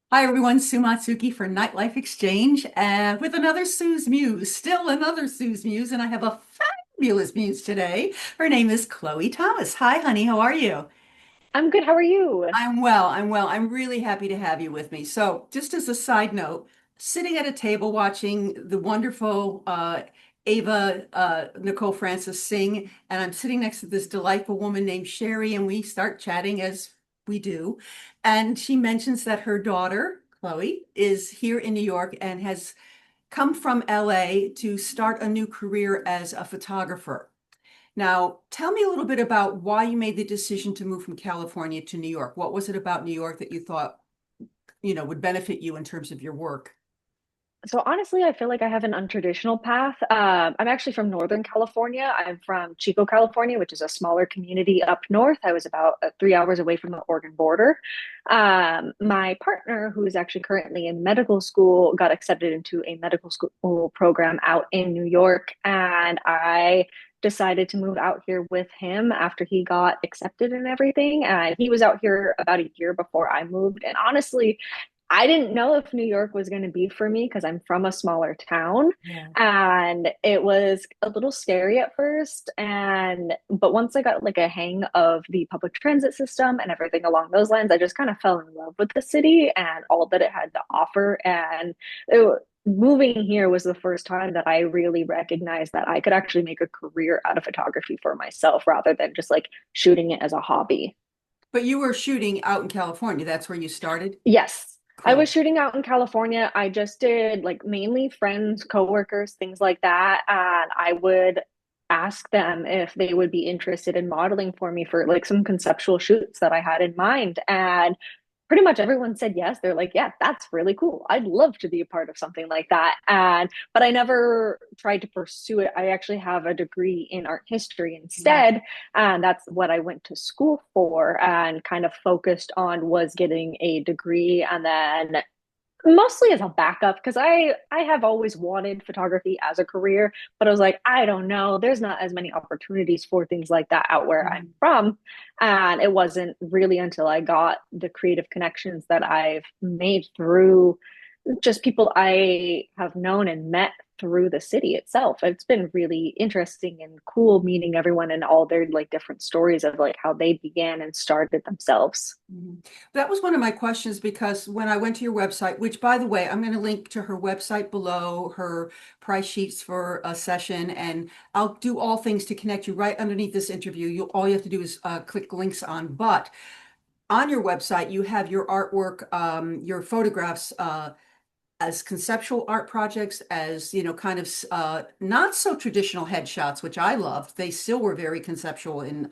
Hi everyone, Sue Matsuki for Nightlife Exchange with another Sue's Muse, still another Sue's Muse, and I have a fabulous muse today. Her name is Cloee Thomas. Hi, honey, how are you? I'm good. How are you? I'm well, I'm well. I'm really happy to have you with me. So, just as a side note, sitting at a table watching the wonderful Ava Nicole Francis sing, and I'm sitting next to this delightful woman named Sherry, and we start chatting as we do. And she mentions that her daughter, Chloe, is here in New York and has come from LA to start a new career as a photographer. Now, tell me a little bit about why you made the decision to move from California to New York. What was it about New York that you thought, would benefit you in terms of your work? So honestly, I feel like I have an untraditional path. I'm actually from Northern California. I'm from Chico, California, which is a smaller community up north. I was about 3 hours away from the Oregon border. My partner, who is actually currently in medical school, got accepted into a medical school program out in New York, and I decided to move out here with him after he got accepted and everything. And he was out here about a year before I moved. And honestly, I didn't know if New York was going to be for me because I'm from a smaller town Yeah. and it was a little scary at first, and but once I got like a hang of the public transit system and everything along those lines, I just kind of fell in love with the city and all that it had to offer. And moving here was the first time that I really recognized that I could actually make a career out of photography for myself rather than just like shooting it as a hobby. But you were shooting out in California. That's where you started? Yes. I was Cool. shooting out in California. I just did like mainly friends, coworkers, things like that. And I would ask them if they would be interested in modeling for me for like some conceptual shoots that I had in mind. And pretty much everyone said yes. They're like, yeah, that's really cool. I'd love to be a part of something like that. And but I never tried to pursue it. I actually have a degree in art history Yeah. instead, and that's what I went to school for and kind of focused on was getting a degree and then mostly as a backup because I have always wanted photography as a career, but I was like, I don't know, there's not as many opportunities for things like that out where I'm Mhm. from. And it wasn't really until I got the creative connections that I've made through just people I have known and met through the city itself. It's been really interesting and cool meeting everyone and all their like different stories of like how they began and started themselves. Mhm. That was one of my questions because when I went to your website, which by the way, I'm going to link to her website below, her price sheets for a session, and I'll do all things to connect you right underneath this interview. All you have to do is click links on. But on your website, you have your artwork, your photographs as conceptual art projects, as kind of not so traditional headshots, which I loved. They still were very conceptual and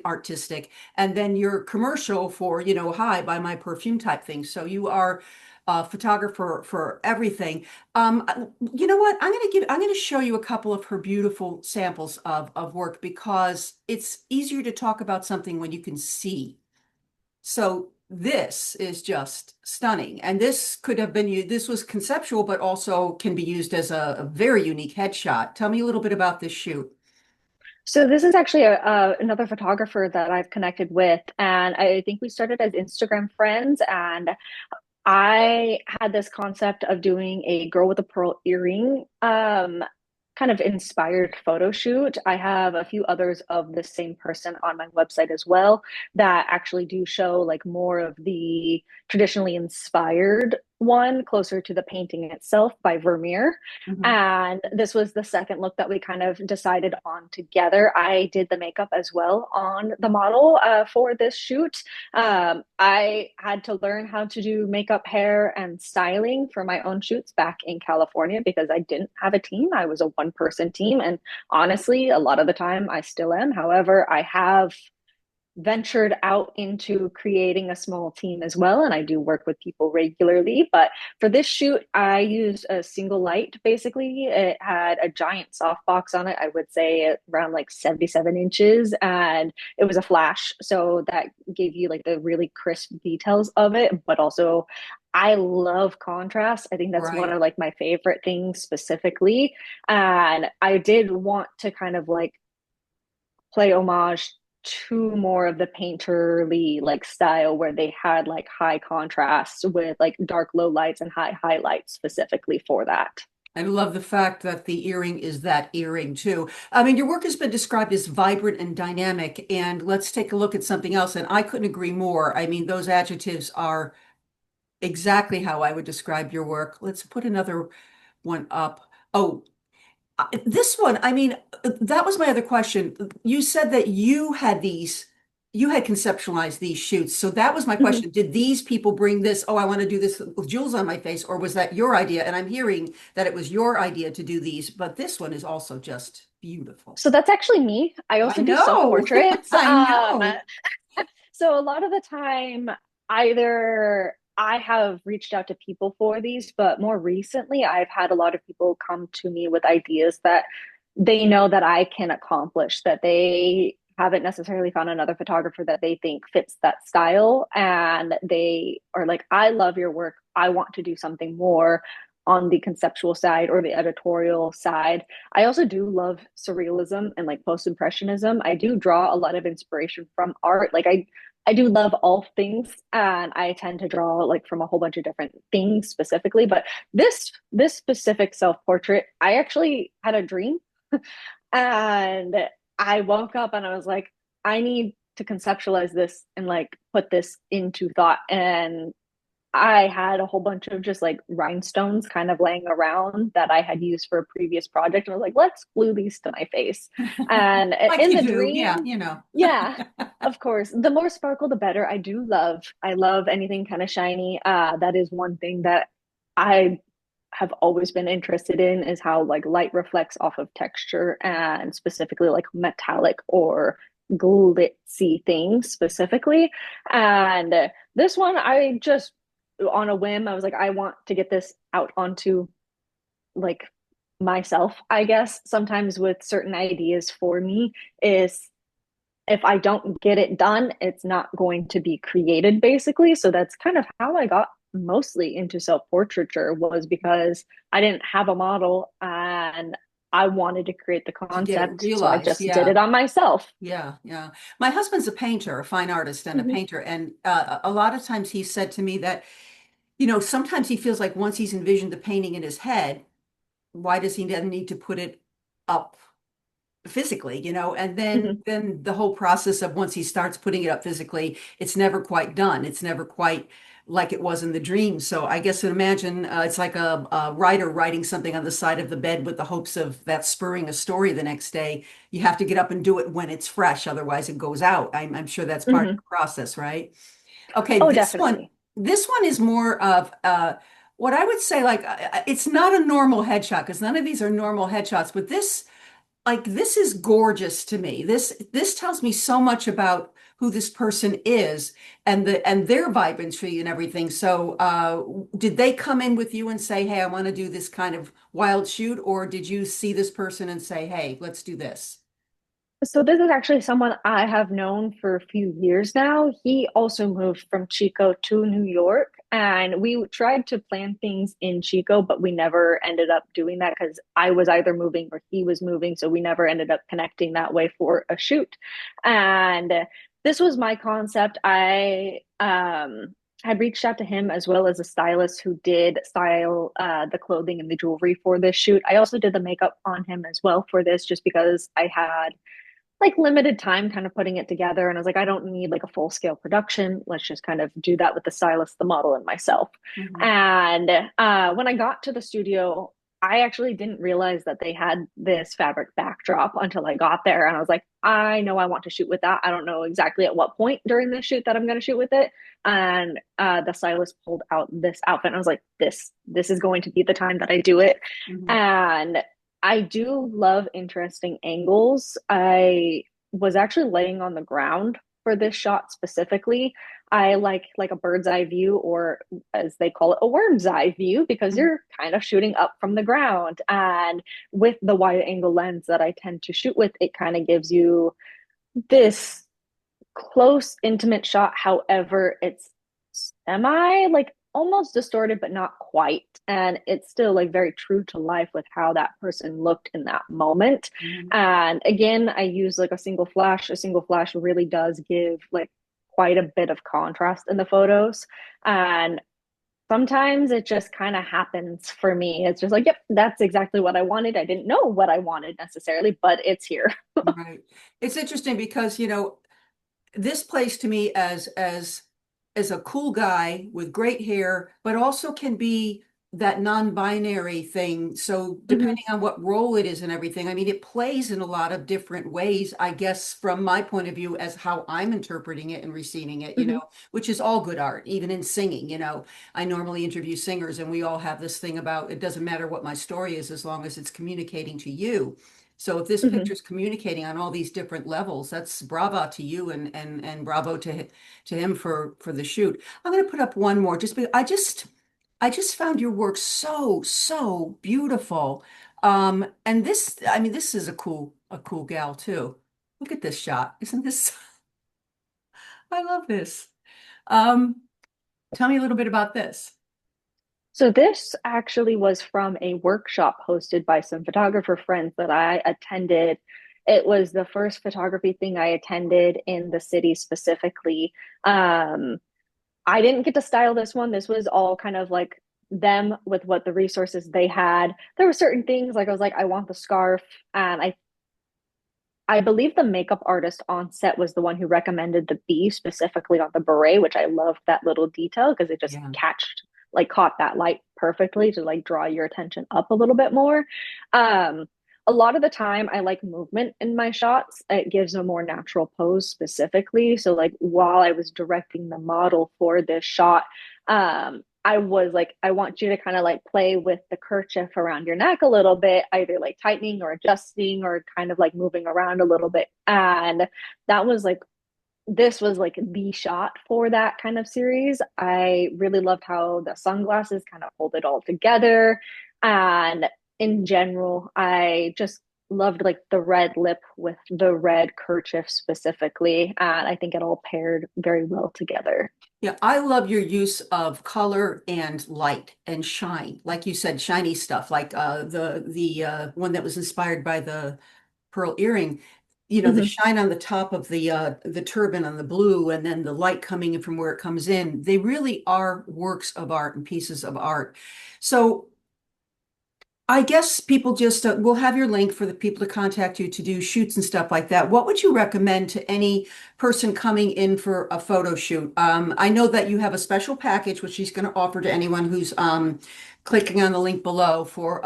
artistic. And then your commercial for, hi, buy my perfume type thing. So you are a photographer for everything. You know what? I'm gonna show you a couple of her beautiful samples of work because it's easier to talk about something when you can see. So this is just stunning. And this could have been used, this was conceptual, but also can be used as a very unique headshot. Tell me a little bit about this shoot. So this is actually another photographer that I've connected with, and I think we started as Instagram friends. And I had this concept of doing a girl with a pearl earring, kind of inspired photo shoot. I have a few others of the same person on my website as well that actually do show like more of the traditionally inspired one closer to the painting itself by Vermeer. Mhm. And this was the second look that we kind of decided on together. I did the makeup as well on the model for this shoot. I had to learn how to do makeup, hair, and styling for my own shoots back in California because I didn't have a team. I was a one person team. And honestly, a lot of the time I still am. However, I have ventured out into creating a small team as well, and I do work with people regularly. But for this shoot, I used a single light. Basically, it had a giant softbox on it. I would say around like 77 inches, and it was a flash, so that gave you like the really crisp details of it. But also, I love contrast. I think that's one Right. of like my favorite things specifically, and I did want to kind of like play homage to more of the painterly like style where they had like high contrast with like dark low lights and high highlights specifically for that. I love the fact that the earring is that earring too. I mean, your work has been described as vibrant and dynamic, and let's take a look at something else. And I couldn't agree more. I mean, those adjectives are exactly how I would describe your work. Let's put another one up. Oh, this one, I mean, that was my other question. You said that you had conceptualized these shoots. So that was my Mhm. question. Did these people bring this, oh, I want to do this with jewels on my face, or was that your idea? And I'm hearing that it was your idea to do these, but this one is also just beautiful. So that's actually me. I I also do know. self-portraits. I know. So a lot of the time, either I have reached out to people for these, but more recently, I've had a lot of people come to me with ideas that they know that I can accomplish, that they haven't necessarily found another photographer that they think fits that style. And they are like, I love your work. I want to do something more on the conceptual side or the editorial side. I also do love surrealism and like post-impressionism. I do draw a lot of inspiration from art. I do love all things, and I tend to draw like from a whole bunch of different things specifically. But this specific self portrait, I actually had a dream, and I woke up and I was like, I need to conceptualize this and like put this into thought. And I had a whole bunch of just like rhinestones kind of laying around that I had used for a previous project. And I was like, let's glue these to my face. And Like in you the do. Yeah, dream, you know. yeah, of course, the more sparkle, the better. I love anything kind of shiny. That is one thing that I have always been interested in is how like light reflects off of texture and specifically like metallic or glitzy things specifically. And this one, I just on a whim, I was like, I want to get this out onto like myself, I guess. Sometimes with certain ideas for me is if I don't get it done, it's not going to be created basically. So that's kind of how I got mostly into self-portraiture was because I didn't have a model and I wanted to create the To get it concept. So I realized. just did Yeah. it on myself. Yeah, yeah. My husband's a painter, a fine artist and a Mm-hmm. painter. And a lot of times he said to me that, sometimes he feels like once he's envisioned the painting in his head, why does he then need to put it up physically, and then Mm-hmm. then the whole process of once he starts putting it up physically, it's never quite done. It's never quite like it was in the dream. So I guess imagine it's like a writer writing something on the side of the bed with the hopes of that spurring a story the next day. You have to get up and do it when it's fresh, otherwise it goes out. I'm sure that's part of Mm-hmm. the process, right? Okay, Oh, this one, definitely. this one is more of what I would say like it's not a normal headshot because none of these are normal headshots, but this is gorgeous to me. This tells me so much about who this person is and their vibrancy and everything. So, did they come in with you and say, "Hey, I want to do this kind of wild shoot," or did you see this person and say, "Hey, let's do this"? So this is actually someone I have known for a few years now. He also moved from Chico to New York, and we tried to plan things in Chico, but we never ended up doing that because I was either moving or he was moving, so we never ended up connecting that way for a shoot. And this was my concept. I had reached out to him as well as a stylist who did style the clothing and the jewelry for this shoot. I also did the makeup on him as well for this, just because I had like limited time kind of putting it together. And I was like, I don't need like a full scale production. Let's just kind of do that with the stylist, the model, and myself. Mhm. And when I got to the studio, I actually didn't realize that they had this fabric backdrop until I got there. And I was like, I know I want to shoot with that. I don't know exactly at what point during the shoot that I'm going to shoot with it. And the stylist pulled out this outfit. And I was like, this is going to be the time that I do it. Mhm. And I do love interesting angles. I was actually laying on the ground for this shot specifically. I like a bird's eye view, or as they call it, a worm's eye view, because Mhm. you're kind of shooting up from the ground. And with the wide angle lens that I tend to shoot with, it kind of gives you this close, intimate shot. However, it's semi like almost distorted, but not quite. And it's still like very true to life with how that person looked in that moment. Mhm. And again, I use like a single flash. A single flash really does give like quite a bit of contrast in the photos. And sometimes it just kind of happens for me. It's just like, yep, that's exactly what I wanted. I didn't know what I wanted necessarily, but it's here. Right. It's interesting because, this plays to me as a cool guy with great hair, but also can be that non-binary thing. So Mhm, depending on what role it is and everything, I mean, it plays in a lot of different ways, I guess, from my point of view, as how I'm interpreting it and receiving it, mhm, which is all good art, even in singing, I normally interview singers and we all have this thing about it doesn't matter what my story is as long as it's communicating to you. So if this mhm. picture's communicating on all these different levels, that's bravo to you and bravo to him for the shoot. I'm going to put up one more just because I just found your work so beautiful. And this, I mean, this is a cool gal too. Look at this shot. Isn't this? I love this. Um, Tell me a little bit about this. So this actually was from a workshop hosted by some photographer friends that I attended. It was the first photography thing I attended in the city specifically. I didn't get to style this one. This was all kind of like them with what the resources they had. There were certain things like I was like, I want the scarf, and I believe the makeup artist on set was the one who recommended the bee specifically on the beret, which I loved that little detail because it just Yeah. caught that light perfectly to like draw your attention up a little bit more. Um, a lot of the time I like movement in my shots. It gives a more natural pose specifically. So like while I was directing the model for this shot, I was like, I want you to kind of like play with the kerchief around your neck a little bit, either like tightening or adjusting or kind of like moving around a little bit. And that was like, this was like the shot for that kind of series. I really loved how the sunglasses kind of hold it all together. And in general, I just loved like the red lip with the red kerchief specifically. And I think it all paired very well together. Yeah, I love your use of color and light and shine. Like you said, shiny stuff, like the one that was inspired by the pearl earring. The Mhm. shine on the top of the turban on the blue and then the light coming in from where it comes in. They really are works of art and pieces of art. So I guess people just we'll have your link for the people to contact you to do shoots and stuff like that. What would you recommend to any person coming in for a photo shoot? I know that you have a special package which she's going to offer to anyone who's clicking on the link below for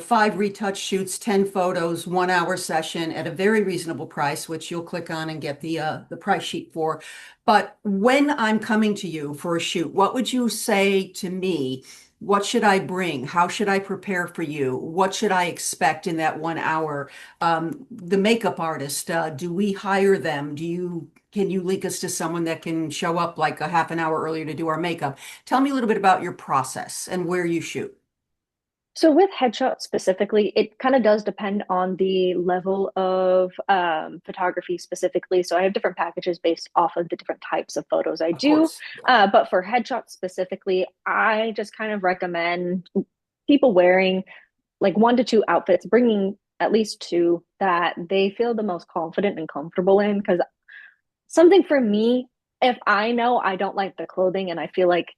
5 retouch shoots, 10 photos, 1 hour session at a very reasonable price, which you'll click on and get the price sheet for. But when I'm coming to you for a shoot, what would you say to me? What should I bring? How should I prepare for you? What should I expect in that 1 hour? The makeup artist, do we hire them? Can you link us to someone that can show up like a half an hour earlier to do our makeup? Tell me a little bit about your process and where you shoot. So with headshots specifically, it kind of does depend on the level of photography specifically. So I have different packages based off of the different types of photos I Of do. course. Yeah. But for headshots specifically, I just kind of recommend people wearing like 1 to 2 outfits, bringing at least two that they feel the most confident and comfortable in. Because something for me, if I know I don't like the clothing and I feel like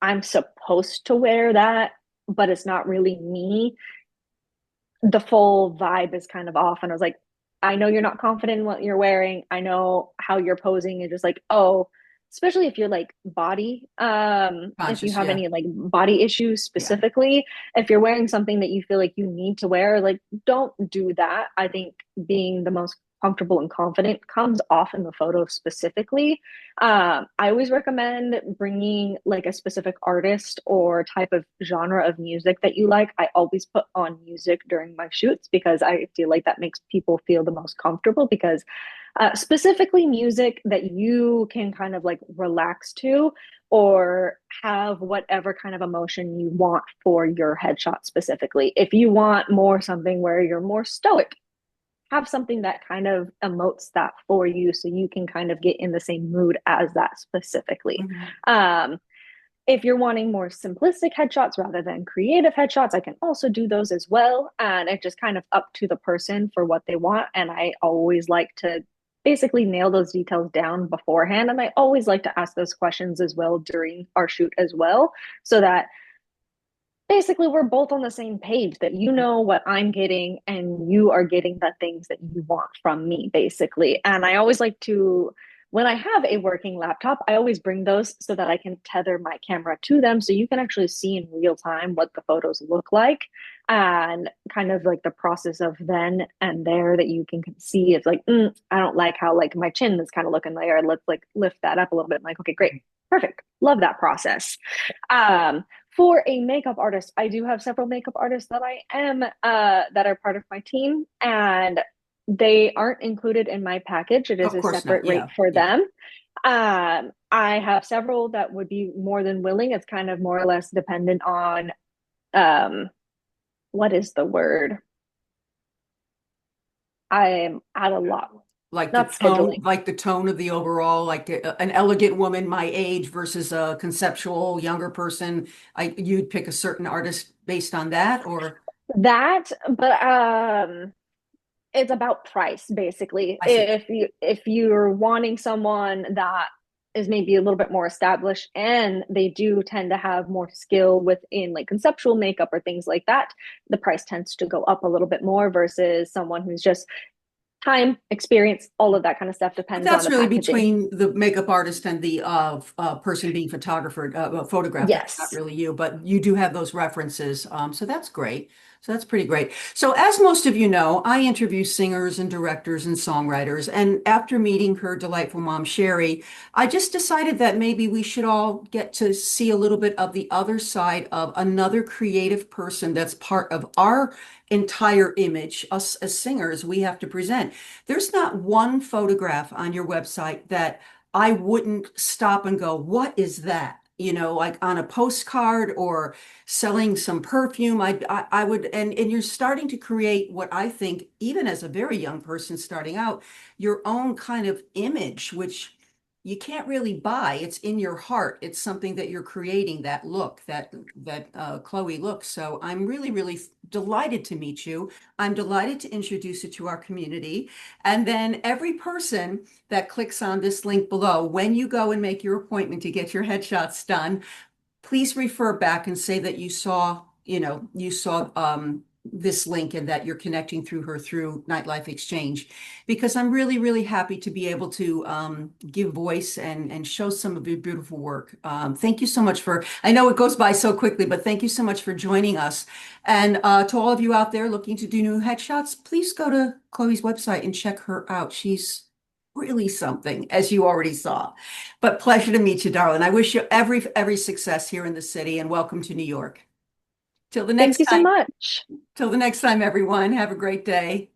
I'm supposed to wear that, but it's not really me, the full vibe is kind of off. And I was like, I know you're not confident in what you're wearing. I know how you're posing. And just like, oh, especially if you're like body, if you Conscious, have yeah. any like body issues Yeah. specifically, if you're wearing something that you feel like you need to wear, like, don't do that. I think being the most comfortable and confident comes off in the photo specifically. I always recommend bringing like a specific artist or type of genre of music that you like. I always put on music during my shoots because I feel like that makes people feel the most comfortable because specifically music that you can kind of like relax to or have whatever kind of emotion you want for your headshot specifically. If you want more something where you're more stoic, have something that kind of emotes that for you so you can kind of get in the same mood as that specifically. Mhm. Um, If you're wanting more simplistic headshots rather than creative headshots, I can also do those as well. And it's just kind of up to the person for what they want. And I always like to basically nail those details down beforehand. And I always like to ask those questions as well during our shoot as well, so that basically we're both on the same page, that you know what I'm getting and you are getting the things that you want from me, basically. And I always like to, when I have a working laptop, I always bring those so that I can tether my camera to them so you can actually see in real time what the photos look like, and kind of like the process of then and there, that you can see it's like, I don't like how like my chin is kind of looking there, let's like lift that up a little bit. I'm like, okay, great, perfect, love that process. um for a makeup artist, I do have several makeup artists that I am that are part of my team, and they aren't included in my package. It is Of a course not. separate rate Yeah. for Yeah. them. I have several that would be more than willing. It's kind of more or less dependent on um, what is the word? I'm at a lot. Not scheduling. Like the tone of the overall, like an elegant woman my age versus a conceptual younger person. You'd pick a certain artist based on that, or That, but it's about price, basically. I see. If you're wanting someone that is maybe a little bit more established and they do tend to have more skill within like conceptual makeup or things like that, the price tends to go up a little bit more versus someone who's just time, experience, all of that kind of stuff But depends on that's the really packaging. between the makeup artist and the person being photographed. That's not Yes. really you, but you do have those references. So that's great. So that's pretty great. So as most of you know, I interview singers and directors and songwriters. And after meeting her delightful mom, Sherry, I just decided that maybe we should all get to see a little bit of the other side of another creative person that's part of our entire image, us as singers, we have to present. There's not one photograph on your website that I wouldn't stop and go, what is that? You know, like on a postcard or selling some perfume. I would, and you're starting to create what I think, even as a very young person starting out, your own kind of image, which you can't really buy. It's in your heart. It's something that you're creating, that look, that Cloee look. So I'm really, really delighted to meet you. I'm delighted to introduce you to our community. And then every person that clicks on this link below, when you go and make your appointment to get your headshots done, please refer back and say that you saw this link and that you're connecting through her through Nightlife Exchange, because I'm really, really happy to be able to give voice and show some of your beautiful work. Thank you so much I know it goes by so quickly, but thank you so much for joining us. And to all of you out there looking to do new headshots, please go to Chloe's website and check her out. She's really something, as you already saw. But pleasure to meet you, darling. I wish you every success here in the city and welcome to New York. Till the Thank next you so time. much. Till the next time, everyone. Have a great day.